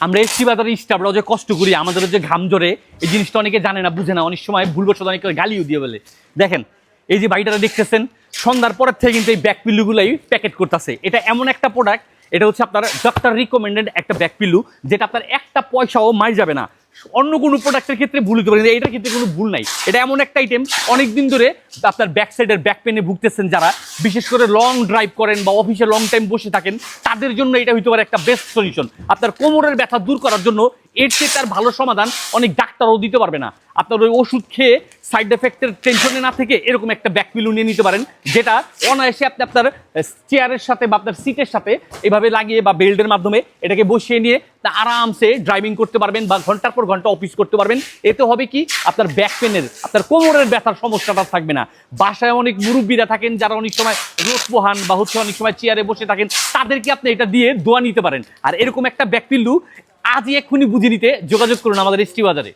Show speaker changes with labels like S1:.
S1: আমরা এসছি বাজারে স্টাফরাও যে কষ্ট করি, আমাদের যে ঘাম ঝরে, এই জিনিসটা অনেকে জানে না, বুঝে না, অনেক সময় ভুলবশত অনেকে গালিও দিয়ে বলে। দেখেন এই যে বাড়িটা দেখতেছেন, সন্ধ্যার পরের থেকে কিন্তু এই ব্যাক পিল্লুগুলাই প্যাকেট করতেছে। এটা এমন একটা প্রোডাক্ট, এটা হচ্ছে আপনার ডক্টর রিকমেন্ডেড একটা ব্যাক পিল্লু, যেটা আপনার একটা পয়সাও মার যাবে না। অন্য কোনো প্রোডাক্টের ক্ষেত্রে ভুল হতে পারে, এটার ক্ষেত্রে কোনো ভুল নাই। এটা এমন একটা আইটেম, অনেকদিন ধরে আপনার ব্যাক সাইডের ব্যাক পেনে ভুগতেছেন যারা, বিশেষ করে লং ড্রাইভ করেন বা অফিসে লং টাইম বসে থাকেন, তাদের জন্য এটা হইতে পারে একটা বেস্ট সলিউশন। আপনার কোমরের ব্যথা দূর করার জন্য এর চেয়ে তার ভালো সমাধান অনেক ডাক্তারও দিতে পারবে না। আপনার ওই ওষুধ খেয়ে সাইড এফেক্টের টেনশনে না থেকে এরকম একটা ব্যাক পিল্লু নিয়ে নিতে পারেন, যেটা অনায়াসে আপনি আপনার চেয়ারের সাথে বা আপনার সিটের সাথে এভাবে লাগিয়ে বা বেল্টের মাধ্যমে এটাকে বসিয়ে নিয়ে তা আরামসে ড্রাইভিং করতে পারবেন বা ঘন্টার পর ঘন্টা অফিস করতে পারবেন। এতে হবে কি, আপনার ব্যাক পেনের, আপনার কোমরের ব্যথার সমস্যাটা থাকবে না। বাসায় অনেক মুরব্বীরা থাকেন যারা অনেক সময় রোদ পোহান বা হচ্ছে অনেক সময় চেয়ারে বসে থাকেন, তাদেরকে আপনি এটা দিয়ে দোয়া নিতে পারেন। আর এরকম একটা ব্যাক পিল্লু আজই এক্ষুনি বুঝে নিতে যোগাযোগ করুন আমাদের এসটি বাজারে।